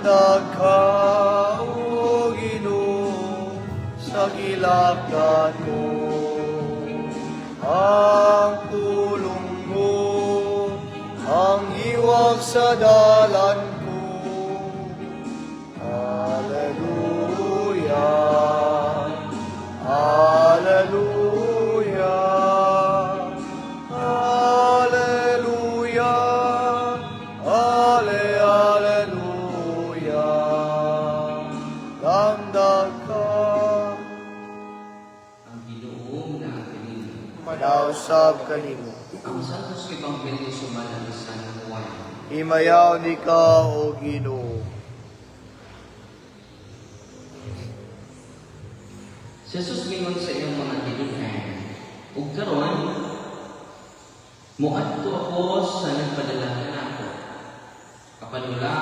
Landag ka, O Ginoo, sa gilagad ko. Ang tulong mo, ang iwag sa dalan ko. Hallelujah, Hallelujah, Hallelujah, Hallelujah. Landag ka, Ang Ginoo na kanino. manausap kanimo. Ang Santos Ebanghelyo sumalang sa Juan. Himayaw ni ka, O Ginoo. Si Jesus mingon sa iyong mga tinunan, ug karon muadto ako sa nagpadala kanako. Kapanula,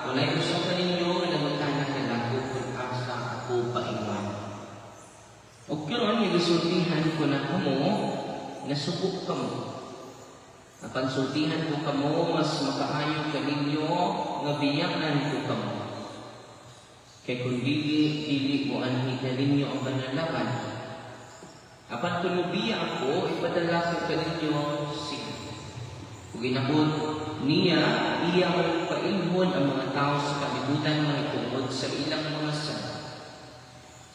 walay usa kaninyo nga nagutana kanako kung asa ako paingon. Ug karon gisultihan ko na kamo nga subok kamo. Apan sultihan ko kamo mas makaayo kaninyo nga biyangan ko kamo. Kay kung dili mo anhi kaninyo ang banalaban. Apan kung lubiya ako, ipadala ko kaninyo siya. Kung ginabot niya, iya mo pailhon ang mga tao sa kalibutan mga itungod sa ilang mga sana.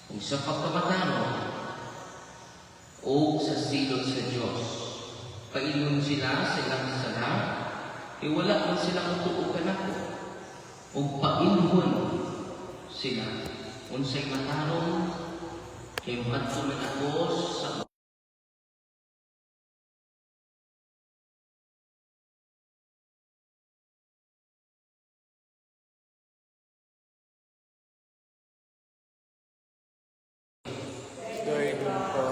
Kung sa pagkamataro, o sa silot sa Diyos, pailhon sila sa ilang sana, wala man silang tuukan ako. O pailhon sila. Unsay matarong, kay madto man ako sa Gawin mo ko.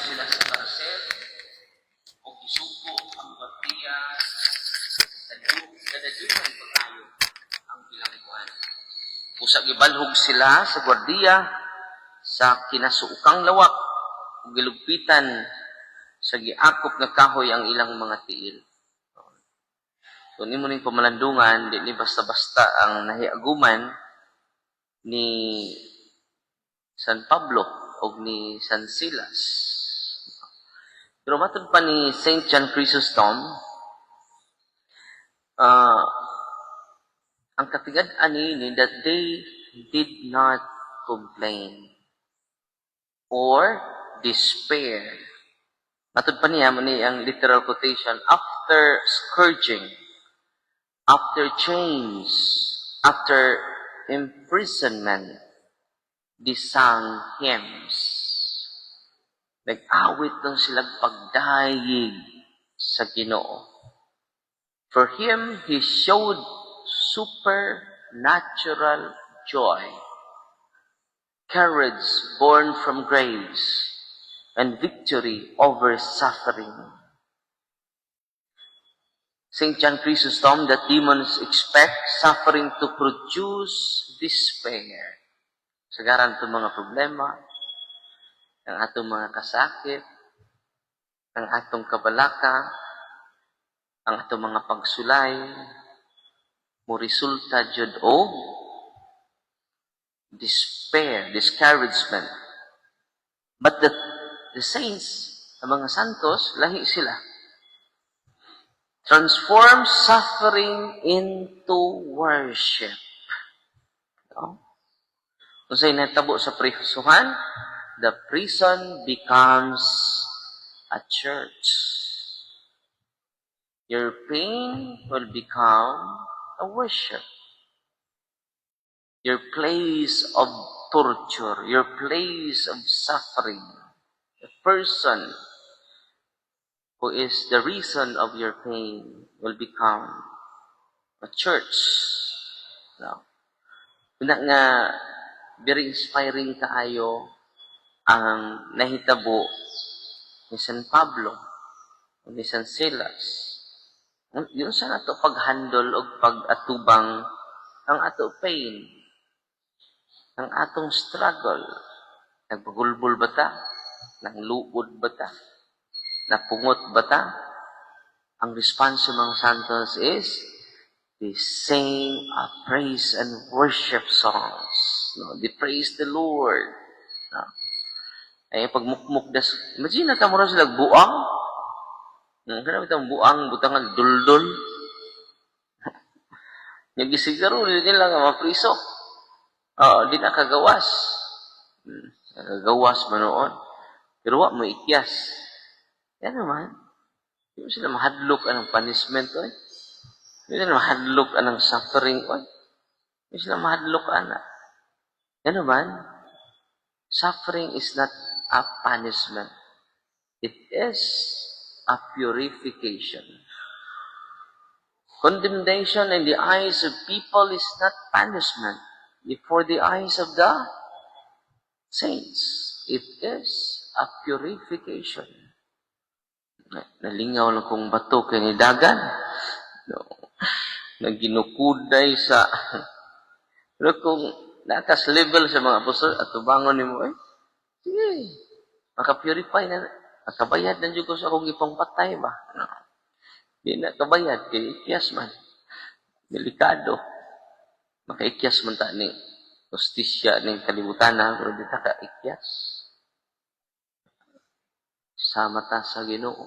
sila sa parsel o isuko ang bartiya kadadyuhan pagkayo ang bilangguan. Usa gibalhog sila sa gwardiya sa kinasuukang lawak ug gilugpitan sa giakop nga kahoy ang ilang mga tiil. So nimo ning pamalandungan, di ni basta-basta ang nahiaguman ni San Pablo o ni San Silas. Pero matod pa ni St. John Chrysostom, ang katigad-an ni that they did not complain or despair. Matod pa niya, mani ang literal quotation, after scourging, after chains, after imprisonment, they sang hymns. Nag-awit lang silang pagdayig sa Ginoo. For him, he showed supernatural joy, courage born from graves, and victory over suffering. St. John Chrysostom, that demons expect suffering to produce despair. Sagaran itong mga problema, ang atong mga kasakit, ang atong kabalaka, ang atong mga pagsulay, mo resulta jud og despair, discouragement. But the saints, ang mga santos, lahi sila. Transform suffering into worship. No? Kung sa'yo natabo sa prisuhan, the prison becomes a church. Your pain will become a worship. Your place of torture, your place of suffering. A person who is the reason of your pain, will become a church. No? Una nga, very inspiring kaayo ang nahitabo ni San Pablo, ni San Silas. Yun sa nato pag-handle o pag-atubang ang ato pain, ang atong struggle. Nagpagulbul ba ta? Nangluod ba ta? Napungot ba ta? Ang response ng mga santos is, they sing praise and worship songs. No? They praise the Lord. No? Ay, pag mukmuk das, imagine na tamo sila buang. Kaya itong buang, butangan, duldul. Nagisigaro, hindi nila nga mapriso. Di na kagawas. Kagawas manoon. Pero wak mo ikyas. Yan naman. Hindi mo sila mahadlok anong punishment. Hindi sila mahadlok anong suffering. Hindi sila mahadlok ana. Yan naman. Suffering is not a punishment. It is a purification. Condemnation in the eyes of people is not punishment. For the eyes of the saints, it is a purification. Nalingaw lang kong bato kay ni Dagan. No. Naginukuday sa... Pero kung nakas level sa mga apostol at tubangon ni mo, sige, makapurify na. Makabayad na dyan ko sa akong ipang patay ba? No. Di na kabayad, kay ikyas man. Delikado. Makaikyas man ta ni justisya ng kalibutan na, pero di ta ka ikyas. Sama ta sa Ginoo.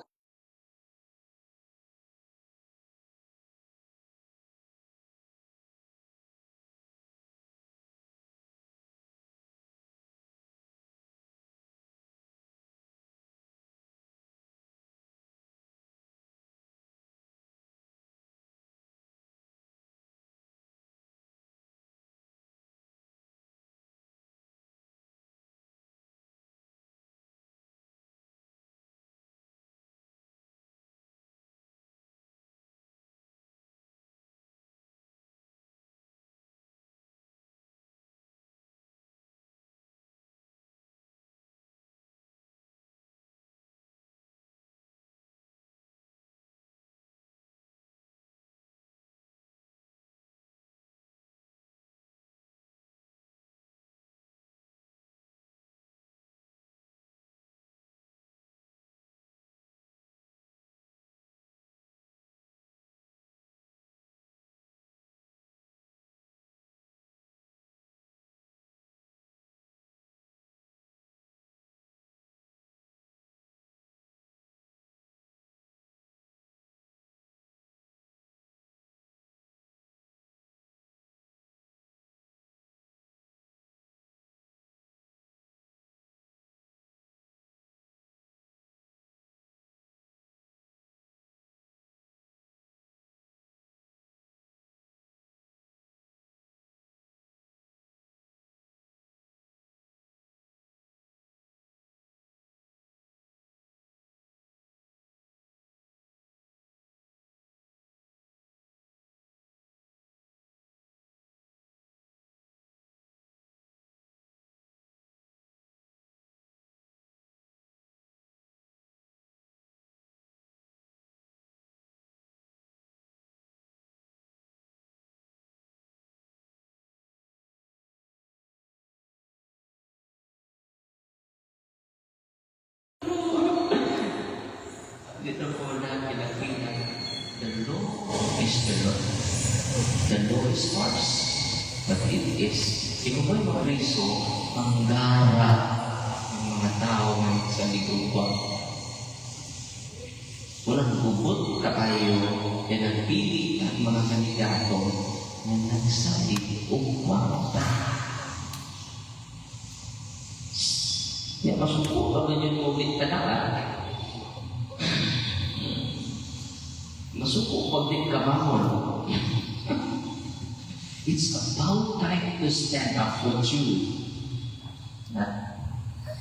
Dito po na pinakita, the law is the law. The law is ours. But it is, ikaw ba'y makariso ang gara ng mga tao sa liguan? Walang gubot kaayo na nagpili ang mga kandidato na nagsalit o kwarta. Yan, masuko ba ganyan mo ulit kanaan? Masuko pag din kamahon. It's about time to stand up for truth. Not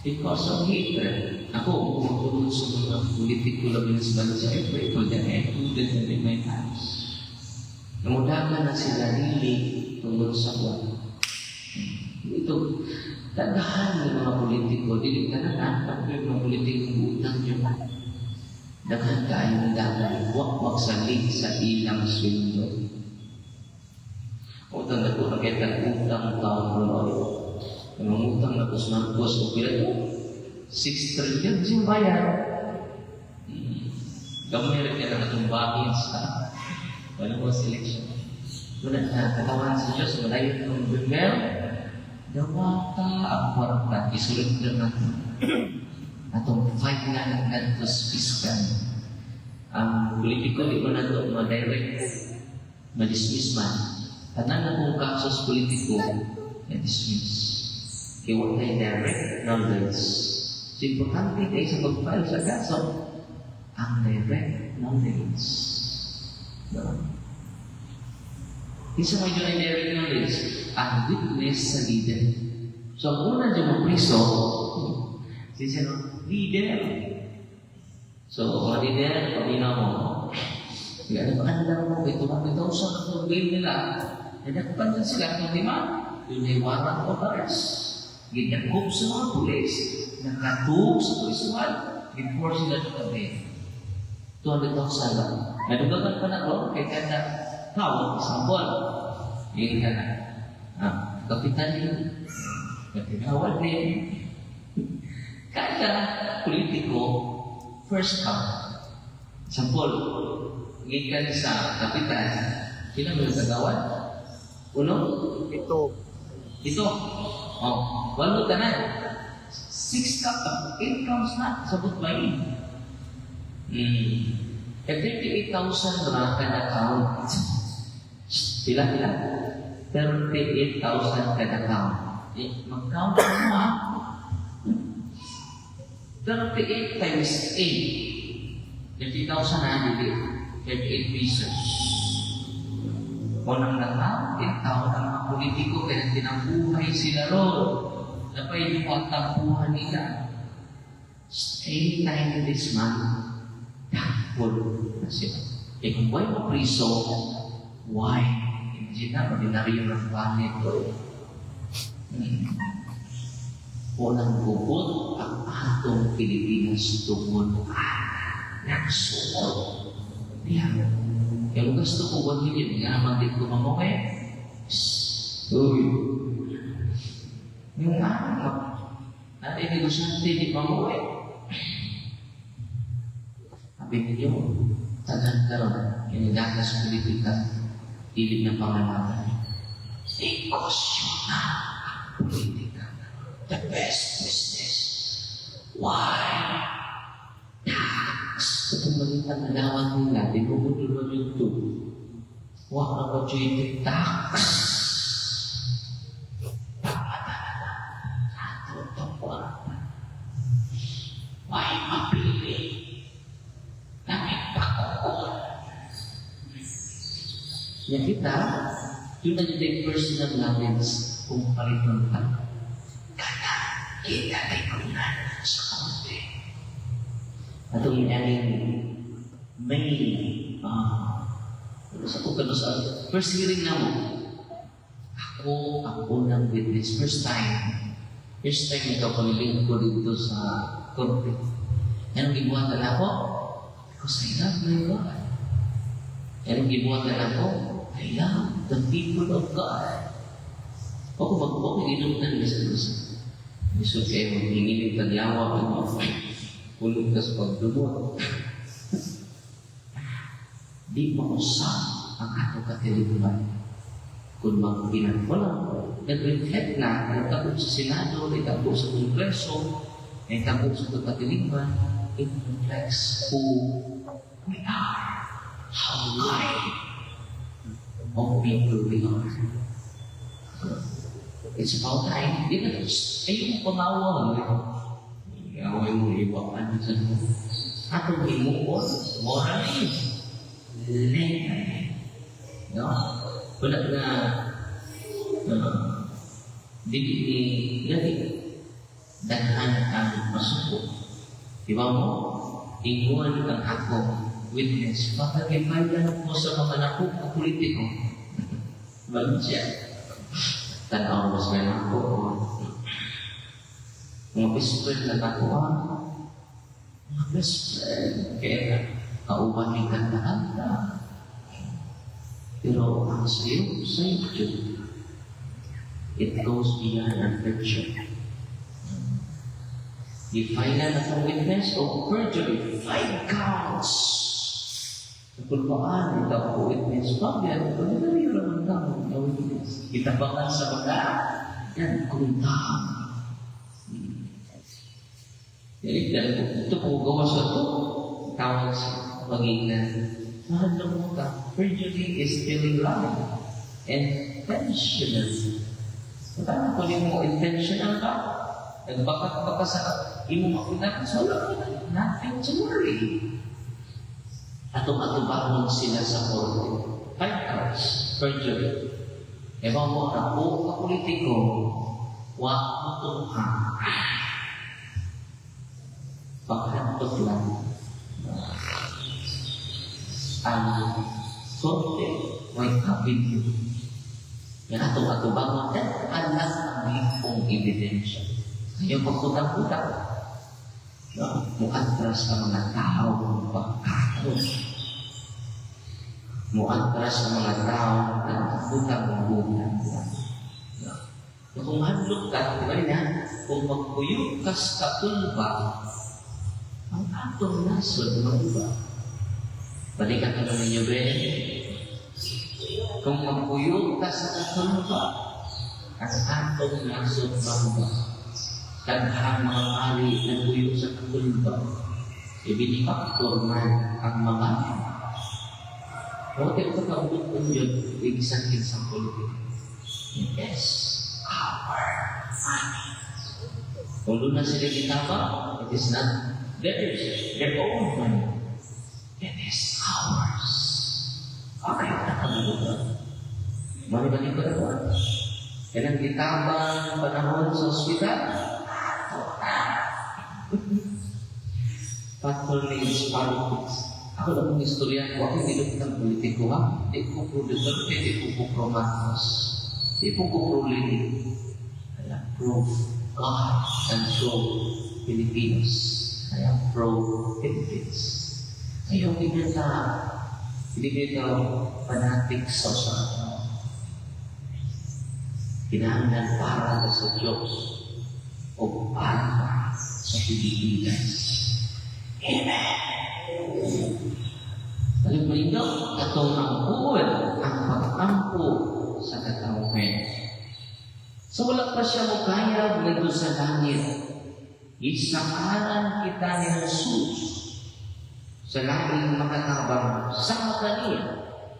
because of hatred, ako, magtulong sa mga politiko labi na sa bansa, I pray for them, I included them in my plans. Namudagan na sila dili tungkol sa buwan. Ito, dagahan ng mga politiko, dili ka na pero mga politiko utang yun. Daghan kayo ng dagan, wak salig sa ilang sweldo. Utang na po nakita utang taon mo. Ang utang na po sa Marcos, o pila ito? 6 trillion siyang bayan. Gamay rin ka na itong bahin sa Panahos election. Muna na, katawan sa Diyos, malayo itong bimel. Dawa ka ang kwarta, isulit na natin. Atong fight nga ng gantos fiscal. Ang politiko, di mo na ito ma-direct, ma-dismiss man. Tanan na kong kasos politiko, na-dismiss. Kaya wala tayo direct knowledge. So, importante kayo sa pag-file sa kaso, ang direct knowledge. No? Isa mo yun ay direct knowledge, ang witness sa leader. So, ang una dyan mo priso, siya no, leader. So, mga leader, pamina mo, kaya napakandaw mo, ito sa katulog nila, nadakpan na sila, kung di ba, yun ay warrant of arrest. Ginagkop sa mga pulis, nakatug sa pulisuan, before sila nakabe. 200,000 lang. Nadugagan pa na ko, kay kada tao, example, yun ka na. Kapitan yun, katinawad din. Kada politiko, first come. Example, gikan sa kapitan, sino mo nagagawan? Uno? Ito. Oh, walo ka na. 6 cup, 8 counts na, sabot ba yun? 38,000 na kada count. Pila? 38,000 kada count. Mag-count mo ha? 38 times 8. 30,000 na, hindi. 38 pesos. Unang natawag, tinatawag ang mga politiko kaya tinabuhay sila ron. Napay yung pagtabuhan nila. Stay time this month. Thankful na sila. E kung buhay mo priso, why? Hindi na ordinaryo ng planet ito. Unang bubot ang atong Pilipinas tungkol nagsuot. Diyan. Kaya kung gusto ko, huwag hindi nga magdit ko mamuhay. Uy. Yung anak, natin negosyante di mamuhay. Sabi niyo, tagan ka ron, yung gagas politika, ilig na pangamatay. Negosyo na ang politika. The best business. Why? Itong malitan na lawan nila, di ko naman yung ito. Huwag na ba dyan tax? Why mapili? Namit pakukul. Yan kita, yun na yung personal knowledge kung palitan ka. Kaya kita tikunan sa konti. Atong inaning may sa first hearing na mo, ako ng witness. First time ikaw pamiling ko dito sa korte. Anong gibuhat na ako? Because I love my God. Anong gibuhat na ako? I love the people of God. Ako mag-walk, inom na nila sa Diyos. Gusto kayo maghingiling tagyawa ang mga ulog ka sa pagdumot. Di mausap ang ato katiliman. Kung magpinagpala, nag-reflect na, nagtapos sa Senado, nagtapos sa Kongreso, nagtapos sa katiliman, it reflects who we are, how high of people we are. It's about time. Di na, ayun pangawang. Away mo, iwakan sa mo. Atong imuon, moral yun. Lengay. No? Wala na, dili ni gani. Daghan ang masuko. Di ba mo? Inguan ang ako, witness. Pagkakipayan mo sa mga nakuha politiko. Ba't siya? Tanaw mo sa ako. Mga best friend na nakuha. Mga best friend. Kaya kauban ni kanta-kanta. Pero ang sa'yo, it goes beyond affection. Di final na sa witness o perjury, 5 counts. Napulpaan, ito ako witness. Bakit? Kung nari naman ka, witness. Itabangan sa mga, yan, kuntahan. Ito po, gawa sa ito. Tawag sa magiginan. Mahal mo ka, perjury is still lying. Intentional. Paano ko mo intentional ka? Nagbakat ka sa imong makunan, so nothing to worry. Atum-atubangon sila sa korte. 5 counts, perjury. Ewan mo na po ka politiko, wag mo tumha. Pagkantot lang. Ang korte, may kapit. Yan atum-atubangon, at anak ang ipong ebidensya. Yung pagkutang-kutang, muantras ang mga tao ng pagkakot. Muantras ang mga tao ng pagkutang ng bulan. Kung handlok ka, kung magpuyok ka sa tulba, ang atong nasod mag-iba. Balikan ka naman niyo, Ben. Kung magpuyok ka sa tulba, ang atong nasod mag-iba. Taghaan mga mali na buyo sa katulba, ibinifaktor man ang mga Bakit ito kaubot yun, ibisangkin sa politika. Yes, our money. Kung doon na sila gitama, it is not theirs, their own money. It is ours. Okay, nakabubutan. Mali-balik ko na po. Yan ang gitabang panahon sa ospital. Patronage politics. Ako na pong istorya ko, ako hindi ng politiko ha. Di ko producer, di ko pro-Marcos. Di ko pro-Lenin. Kaya pro-God and pro-Filipinos. Kaya pro-Philippines. Ayaw hindi kita fanatics sa usapan. Kinahanglan para sa Diyos o para sa Pilipinas. Amen. Alam mo ito, katong ang buwan ang pag-ampo sa katawin. So wala pa siya mo kaya nito sa langit. Isaaran kita ni Jesus sa langit makatabang sa kaniya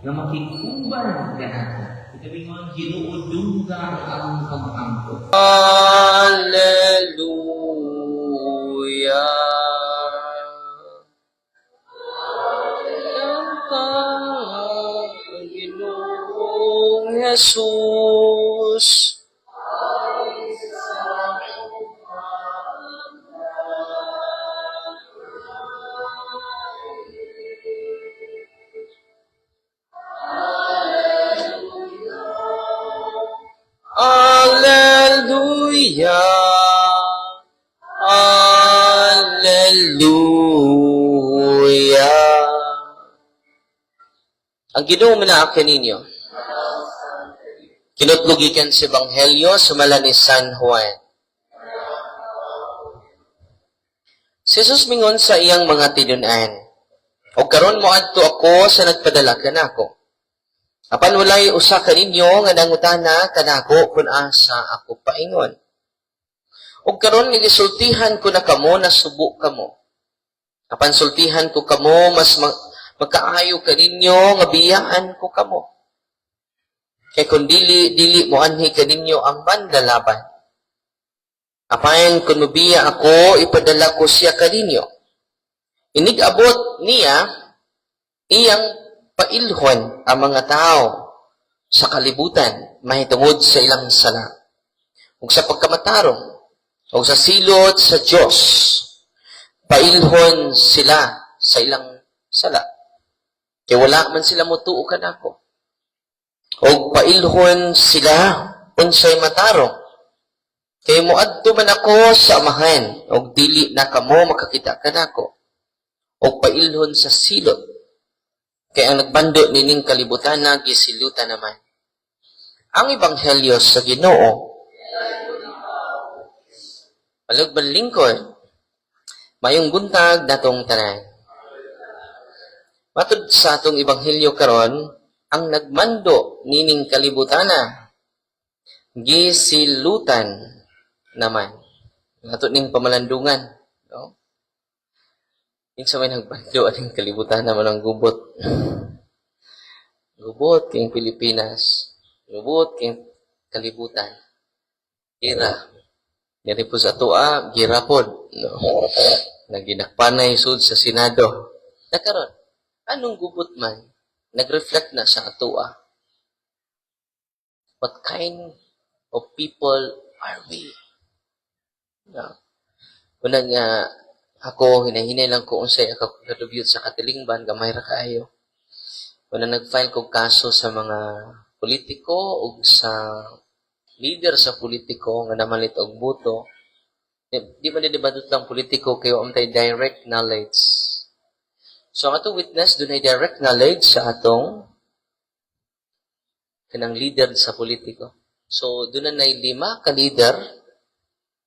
na makikuban ka natin. Sabi mo, ginuudunggan ang pag-ampo. Hallelujah. Panginoong Jesus. Hallelujah. Hallelujah. Ang Ginoo manaakin ninyo. Kinutlugikan sa Ebanghelyo sumala ni San Juan. Si Jesus mingon sa iyang mga tinunan, "O karon moadto ako sa nagpadala kanako. Apan walay usa ka ninyo nga nangutana kanako kung asa ako paingon. O karon gisultihan ko na kamo na subo kamo. Apan sultihan ko kamo mas magkaayo kaninyo nga biyaan ko kamo. Kay kung dili mo anhi kaninyo ang bandalaban. Apayan kung mabiya ako, ipadala ko siya kaninyo. Inig-abot niya, iyang pailhon ang mga tao sa kalibutan, mahitungod sa ilang sala. Ug sa pagkamatarong, o sa silot sa Diyos. pailhon sila sa ilang sala. Kaya wala man sila motuo kanako. O pailhon sila unsay matarong. Kaya moadto man ako sa amahan, o dili na kamo makakita kanako. O pailhon sa silot. Kaya ang nagbando nining kalibutan na gisilutan naman. Ang ebanghelyo sa Ginoo, palugban lingkod, mayong buntag natong tanan. Matud sa atong ebanghelyo karon, ang nagmando nining kalibutana, gisilutan naman. Ato ning pamalandungan. No? Yung sa may nagbando, aning kalibutan naman ang gubot. Gubot kayong Pilipinas. Gubot kayong kalibutan. Gira. Dari po sa tua, gira po. No? Naginakpanay sud sa Senado. Nakaroon, anong gubot man, nag-reflect na sa atua. What kind of people are we? No? Unang ako, hinahinay lang ko unsay ako contribute sa katilingban, gamay ra kaayo. Unang nag-file kong kaso sa mga politiko o sa leader sa politiko nga namalit og boto. Di man dibadot lang politiko kayo amtay direct knowledge. So ang atong witness dunay direct knowledge sa atong kanang leader sa politiko. So dunay 5 ka leader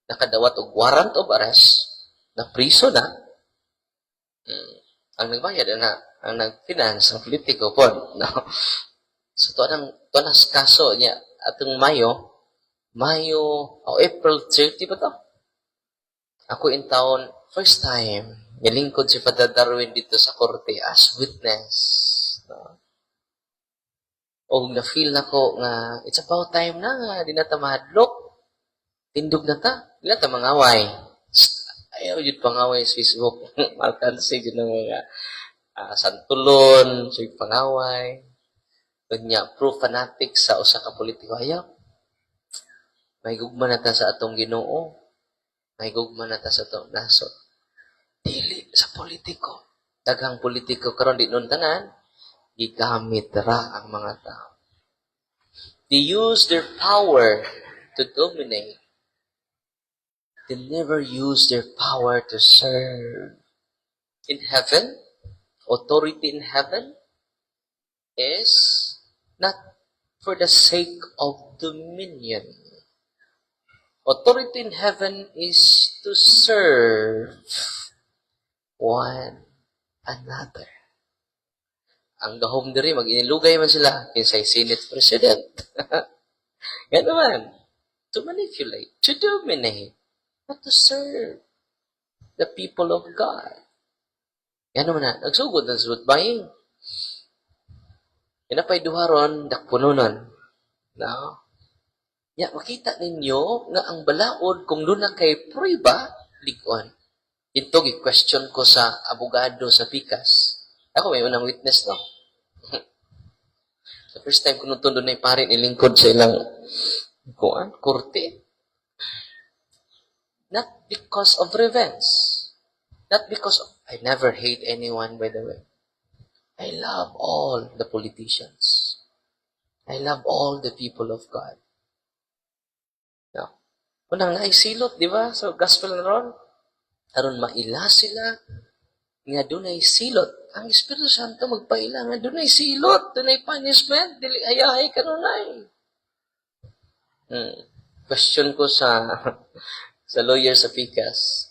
nakadawat og warrant of arrest na priso na. Ang nagbayad na ang nag-finance ang politiko po. No? So to nas kaso niya atong Mayo o April 30 ba to? Ako in town, first time, nilingkod si Father Darwin dito sa korte as witness. No? O na-feel na ko nga, it's about time na nga, di na ta mahadlok. Tindog na ta, di na ta mangaway. Ayaw yun pangaway sa Facebook. Malkansi yun ng mga santulon, so yung pangaway. Kanya, pro-fanatic sa usa ka politiko. Ayaw. May gugma na ta sa atong Ginoo. May gugma na ta sa atong nasod. Dili sa politiko. Daghang politiko karon di nun tanan, gigamit ra ang mga tao. They use their power to dominate. They never use their power to serve. In heaven, authority in heaven is not for the sake of dominion. Authority in heaven is to serve one another. Ang gahom diri, mag-inilugay man sila, kinsay Senate President. Yan naman. To manipulate, to dominate, not to serve the people of God. Yan naman na. Nagsugod ng sulot baying. Yan na pa'y duharon, dakpununan. No? Ya, makita ninyo nga ang balaod kung doon na kay prueba, ligon. Ito, question ko sa abogado sa Pikas. Ako may unang witness, no? The first time ko nung doon ay parin ilingkod sa ilang korte. Not because of revenge. Not because of, I never hate anyone, by the way. I love all the politicians. I love all the people of God. No. Unang naisilot, di ba? So, gospel na ron. Aron maila sila nga dunay silot. Ang Espiritu Santo magpaila nga dunay silot, dunay punishment, dili ayahay kanunay. Question ko sa sa lawyer sa Pikas.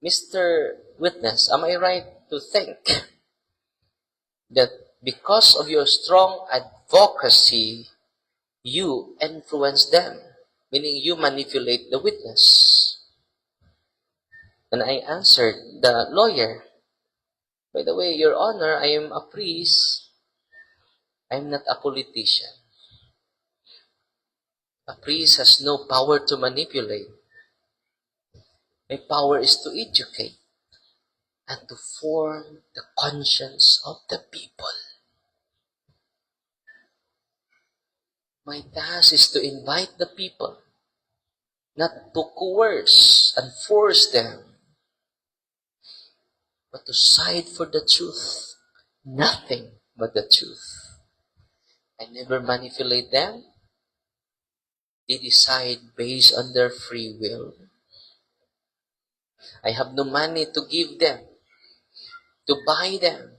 Mr. Witness, am I right to think that because of your strong advocacy, you influence them? Meaning you manipulate the witness. And I answered the lawyer, by the way, Your Honor, I am a priest. I'm not a politician. A priest has no power to manipulate. My power is to educate and to form the conscience of the people. My task is to invite the people, not to coerce and force them but to side for the truth. Nothing but the truth. I never manipulate them. They decide based on their free will. I have no money to give them, to buy them.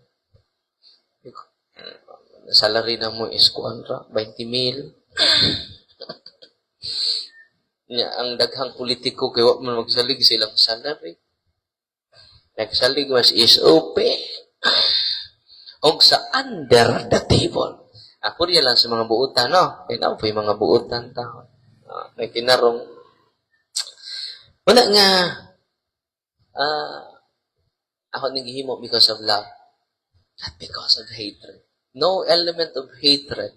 Salary na mo is 20 mil. Ang daghang politiko kay wa man magsalig silang salary. Nagsalig mas is OP. Og sa under the table. Ako riya lang sa mga buutan, no? Kaya na po yung mga buutan tao. May kinarong. Wala nga, ako nagihimo because of love. Not because of hatred. No element of hatred.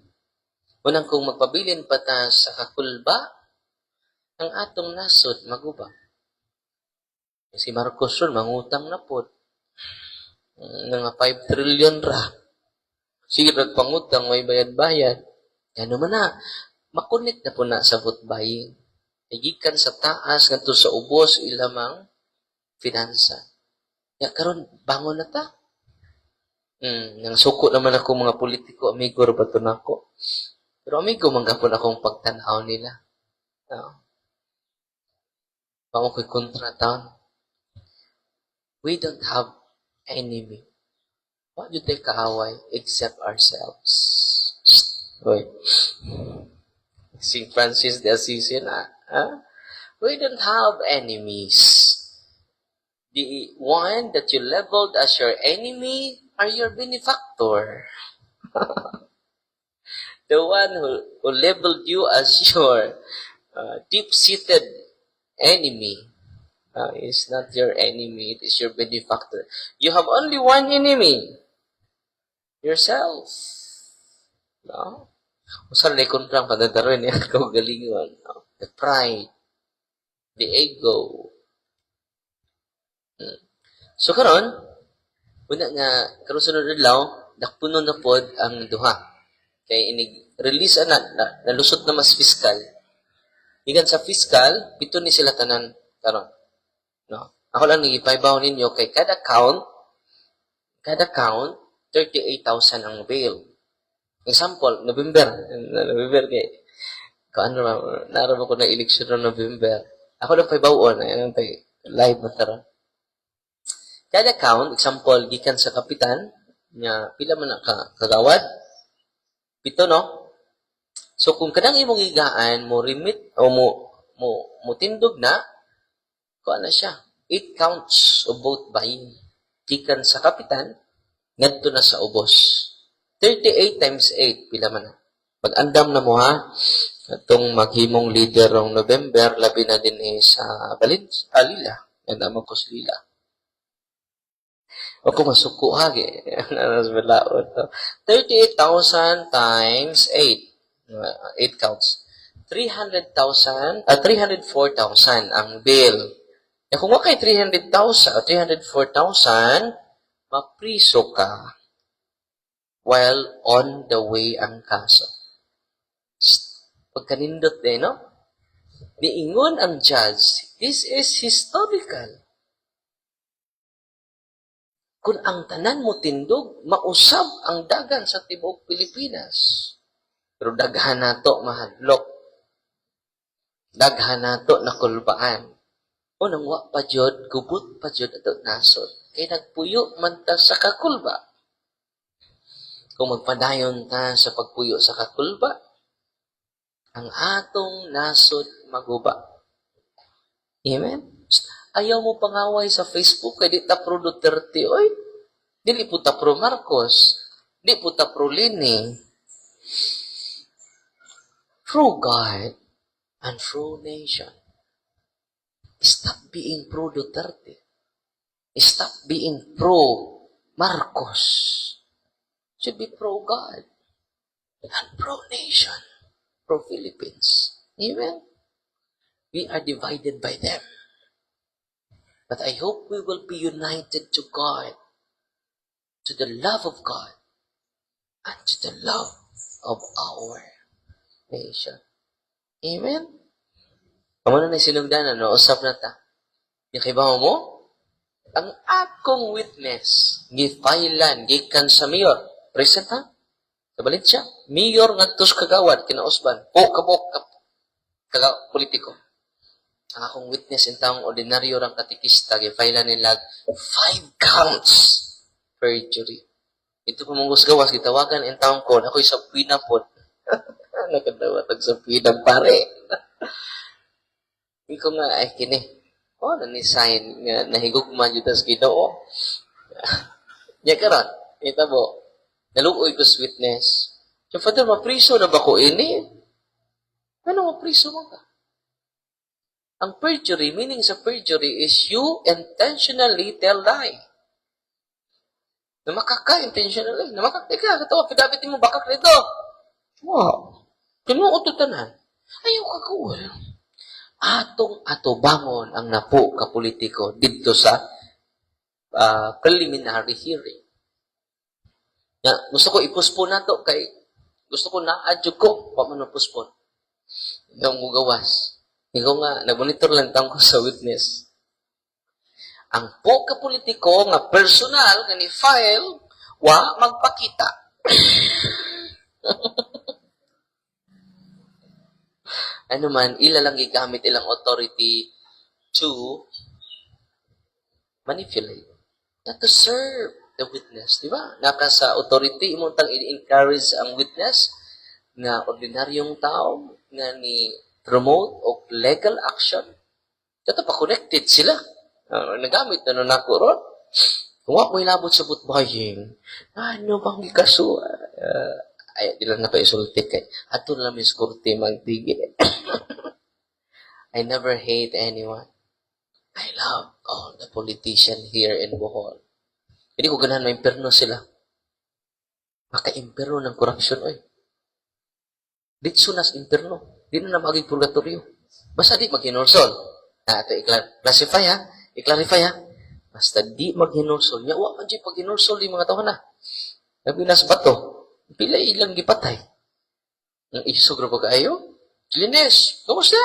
Unang kung magpabilin pa ta sa kakulba, ang atong nasod, maguba. Si Marcos ron, mangutang na po. Nga 5 trillion ra. Sige, pangutang, may bayad-bayad. Yan naman na. Makunit na po na sa vote buying. Igikan sa taas, nganto sa ubos, ilamang finansa. Ya, karon bangon na ta. Nang suko naman ako mga politiko, amigo, rabato na ako. Pero amigo, manggapon akong pagtanaw nila. Pango ko'y kontrataon. We don't have enemy. What do they kaaway except ourselves? Wait. St. Francis de Assisi na. We don't have enemies. The one that you labeled as your enemy are your benefactor. The one who labeled you as your deep-seated enemy is not your enemy, it is your benefactor. You have only one enemy. Yourself. No? Usal na kontrang padadaroin niya kaugalingon. No? The pride. The ego. So karon, una nga, karon sunod adlaw, dakpuno na pod ang duha. Kay inig-release na, nalusot na mas fiscal. Igan sa fiscal, pito ni sila tanan karon. No? Ako lang nagipaybaw ninyo kay kada count, 38,000 ang bail. Example, November kay kaano naroon ko na eleksyon no November. Ako lang paybawon, ayun tay live na tara. Kada count, example, gikan sa kapitan, nya pila man ka kagawad? 7, no? So kung kadang imong gigaan mo remit o mo tindog na, kuha na siya. 8 counts of both buying. Gikan sa kapitan, ngadto na sa ubos. 38 times 8, pila man na. Pag-andam na mo ha, itong maghimong leader ng November, labi na din sa Lila. Ganda mo ko sa Lila. O kung masuko ha, 38,000 times 8. 8 counts. 304,000 ang bill. E kung wakay 304,000, mapriso ka while on the way ang kaso. Pagkanindot no? Niingon ang judge, this is historical. Kung ang tanan mo tindog, mausab ang dagan sa tibuok Pilipinas. Pero daghan nato mahadlok. Daghan nato nakulbaan. O nang wa pa jud, gubot pa jud ato nasod. Kay nagpuyo man ta sa kakulba. Kung magpadayon ta sa pagpuyo sa kakulba, ang atong nasod maguba. Amen? Ayaw mo pangaway sa Facebook kay di ta pro Duterte. Oy, dili po ta pro Marcos. Di po ta pro Lini. Pro God and pro nation. Stop being pro Duterte. Stop being pro Marcos. Should be pro God and pro nation, pro Philippines. Amen? We are divided by them. But I hope we will be united to God, to the love of God, and to the love of our nation. Amen? Kamano na sinugdanan, no? Usap na ta. Yung kay mo? ang akong witness, gifailan, gikan sa mayor. Present ha? Kabalit siya. Mayor ngadtos kagawad, kinausban. Kabok, politiko. Ang akong witness in taong ordinaryo rang katikista, gifailan nila 5 counts perjury. Ito pa mong gawas, gitawagan in taong kon, ako'y sa pinapod. Nakadawatag sa pinang pare. Hindi ko nga, ay kini. Nanisign nga, nahigugman yun tas Ginoo. Nya karon, ita mo, naluoy ko sa witness. So, Father, mapriso na ba ko ini? Ano mapriso mo ka? Ang perjury, meaning sa perjury is you intentionally tell lie. Na makaka-intentionally. Na makaka-ika, katawa, pidabit mo bakak nito. Wow. Tinuot ito tanan. Ayaw ka kuwal. Atong atobangon ang napo ka politiko dito sa preliminary hearing. Gusto ko ipuspon na to kay gusto ko na-adjug ko pa man puspon. Yung mugawas. Ikaw nga, nag-monitor lang tang ko sa witness. Ang po ka politiko nga personal nga ni file wa magpakita. Ano man, ila lang gigamit ilang authority to manipulate. Not to serve the witness. Di ba? Naka sa authority, imuntang i-encourage ang witness na ordinaryong tao nga ni promote o legal action. Ito pa connected sila. Nagamit na nako ron. Kung ako ilabot sa butbaying, ano bang ikaso? Ay, di lang na pa isulti kay ato lang mis kurti magdigi. I never hate anyone. I love all the politicians here in Bohol. Hindi ko ganahan ma-imperno sila. Maka-imperno ng korupsyon, oy. Ditso nas imperno. Di na maging purgatorio. Basta di maghinursol. Ito i-classify ha. I-clarify ha. Basta di maghinursol. Nya, wa man di paghinursol di mga tao na. Nabinas ba to? Pila ilang gipatay. Ang isog na pag-ayo. Lines, kamusta?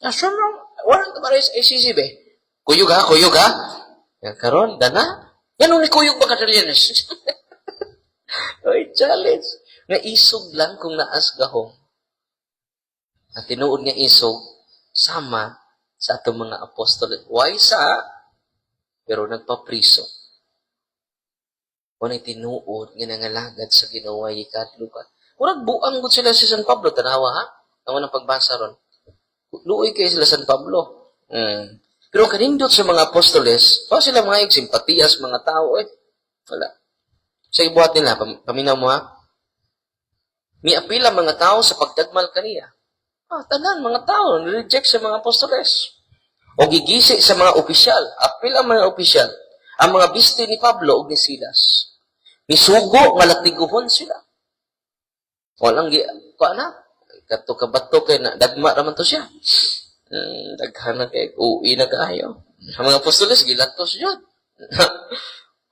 Aso mo, walang tamaris ACC be. Kuyog ha. Yan karon, dana. Yan ni kuyog ba ka Lines? Oy, challenge. Nga isog lang kung naas gahong. At tinuod nga isog, sama sa atong mga apostol. Why sa? Pero nagpapriso. Kung tinuod, nga nangalagad sa ginawa ikadlo ka. Murag buang gud sila si San Pablo, tanawa ha? Ang unang pagbasa ron. Luoy kayo sila San Pablo. Pero kanindot sa mga apostoles, sila mga simpatiya sa mga tao, wala. Sa ibuhat nila, paminaw mo ha? Miapila mga tao sa pagdagmal kaniya. Tanan, mga tao, nireject sa mga apostoles. O gigisi sa mga opisyal. Apil ang mga opisyal. Ang mga biste ni Pablo o ni Silas. Misugo, nga latiguhon sila. Walang kato kabato kay na, dagma raman to siya. Daghana kay, uwi na kaayo. Ang mga apostoles, gilatos yun.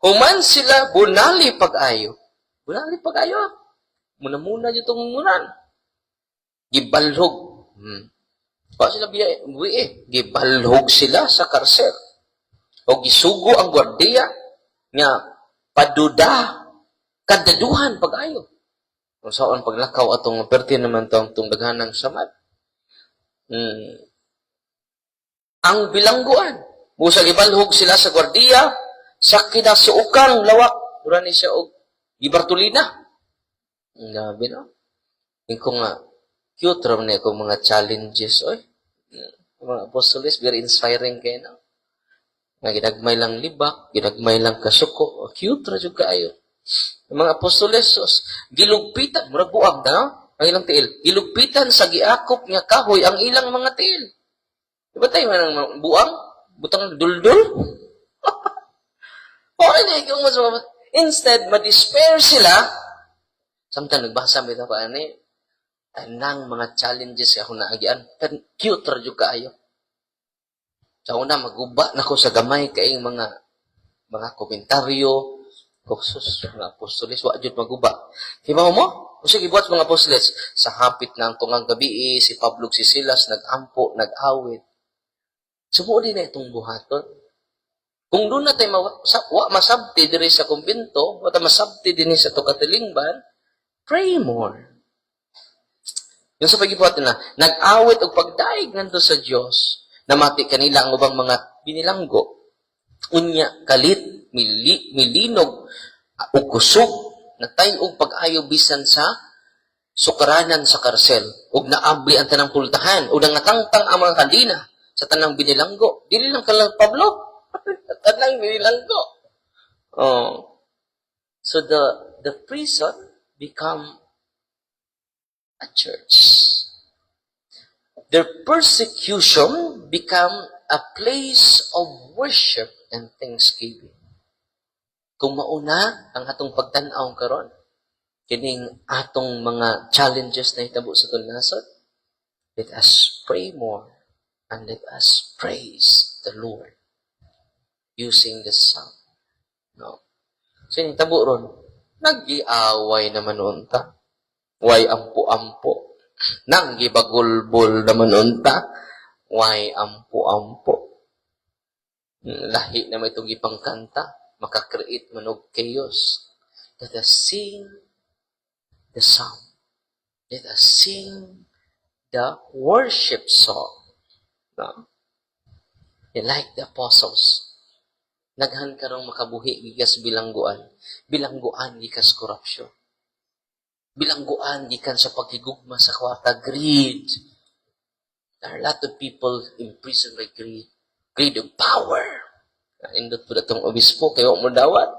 Human sila, bunali pag-ayo. Bunali pag-ayo. Muna-muna yung tungunan. Gibalhog. Sila gibalhog sila sa karsel. O gisugo ang gwardiya nga paduda kadaduhan pag-ayo. Kung saan paglakaw atong perti naman itong daghanang samad. Ang bilangguan. Busa gibalhog sila sa gwardiya sa kinasuukang lawak. Mura ni siya og gibartulina. Grabe no? Iko nga cute ram na akong mga challenges, oy. Mga apostoles, very inspiring kayo, no? Nga ginagmay lang libak, ginagmay lang kasuko, cute ra jud kaayo. Mga apostoles, gilugpitan, murag buang na, no? Ang ilang tiil. Gilugpitan sa giakop nga kahoy ang ilang mga tiil. Diba tayo man buang? Butang duldul? Okay na, ikaw mas instead, ma-despair sila. Samtang nagbasa mo ito pa, anang mga challenges ako naagian. Pero cute radyo kaayo. Sa una, maguba na ko sa gamay kayong mga komentaryo. Sus, mga apostoles, wajud maguba. Hibaw mo? O sige, buhat mga apostoles. Sa hapit ng tungang gabi, si Pablo, si Silas, nag-ampo, nag-awit. Sumuuli na itong buhaton. Kung doon na tayo masabti diri sa kumbento, wa ta masabti din sa tukatilingban, pray more. Yung sa pagibot na, nag-awit og pagdaig nanto sa Dios, namati kanila ang ubang mga binilanggo. Unya kalit, milinog, ug kusog, natay og pag-ayo bisan sa sukaranan sa karsel, ug naabli ang tanang pultahan, ug nangatangtang ang mga kandina sa tanang binilanggo. Dili lang kala Pablo, tanang binilanggo. Oh. So the prison become a church. Their persecution become a place of worship and thanksgiving. Kung mauna ang atong pagtan-aw karon, kining atong mga challenges na hitabo sa tunasod, let us pray more and let us praise the Lord using the song. No? So, hitabo ron, nag-iaway naman unta. Way ampo-ampo. Nang gibagulbol naman unta. Way ampo-ampo. Lahi na may itong ipangkanta. Makakreate man og chaos. Let us sing the song. Let us sing the worship song. No? Like the apostles. Naghan karong makabuhi gikas bilangguan. Bilangguan gikas korupsyon. Bilangguan gikan sa paghigugma sa kwarta, greed. There are a lot of people imprisoned by greed. Greed of power. Indot po na itong obispo, kayo mo dawat.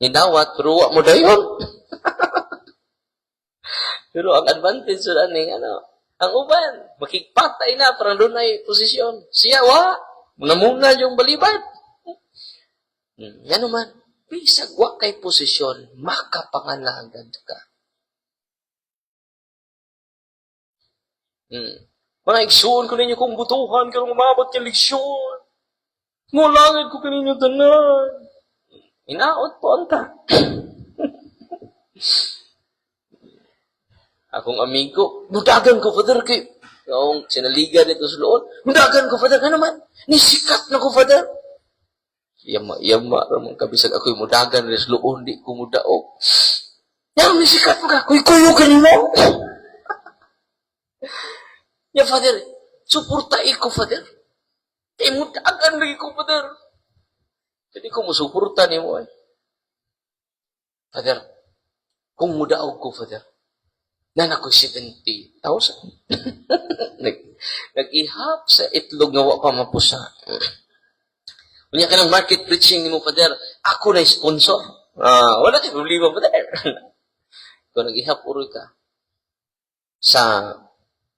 Ninawat, pero wak mo dayon. Pero ang advantage sa aning, ang uban, makikpatay na, parang doon ay posisyon. Siya, muna yung balibad. Yan naman, bisag wa kay posisyon, makapangalagad ka. Mga igsoon ko ninyo kung butuhan, kung umabot yung leksyon. Ngulangin ko kaninyo tanan. Inaot po anta. Akong amigo, mudagan ko, Father, kay yung sinaliga dito sa loob. Mudagan ko, Father, ka naman. Nisikat na ko, Father. Yama, ramang kabisag ako'y mudagan rin sa loob, di ko mudaog. Yan, nisikat mo ka, kuy-kuyo ka mo. Ya, Father, suportai ko, Father. Mudagan lagi ko, Father. Jadi ko musuporta ni mo, Father, kung mudaog ko, Father, na ako'y 70,000. Nag-ihap sa itlog nga wa pa mapusa. Unya ka ng market preaching ni mo, Father, ako na sponsor. Wala tayo problema, Father. Kung nag-ihap uroy ka sa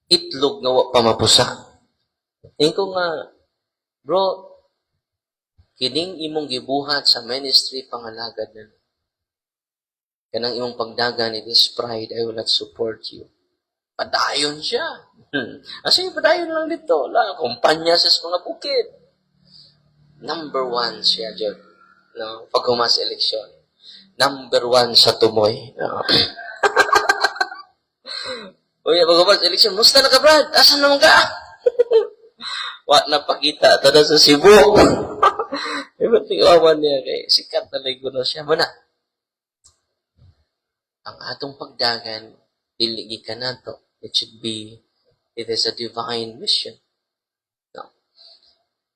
itlog nga wa pa mapusa. Tingin ko nga, bro, kining imong gibuhat sa ministry pangalagad na. Kanang imong pagdagan, it is pride, I will not support you. Padayon siya. Kasi padayon lang dito. Kumpanya sa mga bukid. Number 1 siya, John. No? Pag humas eleksyon. Number 1 sa tumoy. No? Uy, pag humas eleksyon, musta na ka, Brad? Asan naman ka? Wak na pakita. Tada sa Cebu. Iba't tingwaman niya kay sikat na ligo na siya. Mana? Ang atong pagdagan, diligi ka na to. It is a divine mission. No.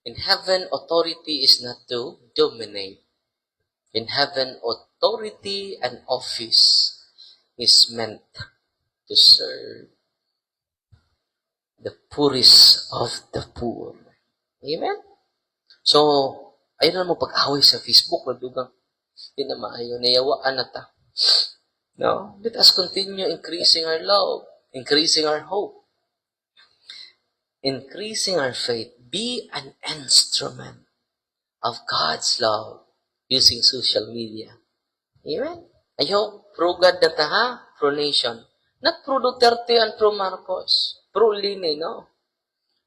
In heaven, authority is not to dominate. In heaven, authority and office is meant to serve the poorest of the poor. Amen? So, ayun na mo pag-away sa Facebook, madugang, hindi na maayo, nayawaan na ta. No? Let us continue increasing our love, increasing our hope, increasing our faith. Be an instrument of God's love using social media. Amen? Ayaw, pro-God na ta ha? Pro-nation. Not pro-Duterte and pro-Marcos. Pro-Line, no?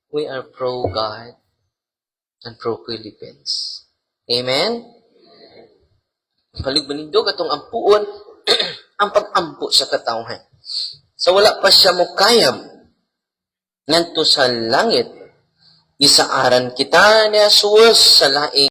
We are pro-God and pro-Philippines. Amen? Paligbanindog atong ampuon ang pag-ampo sa katawhan. So wala pa siya mo kayam nganto sa langit, isaaran kita ni Jesus sa laing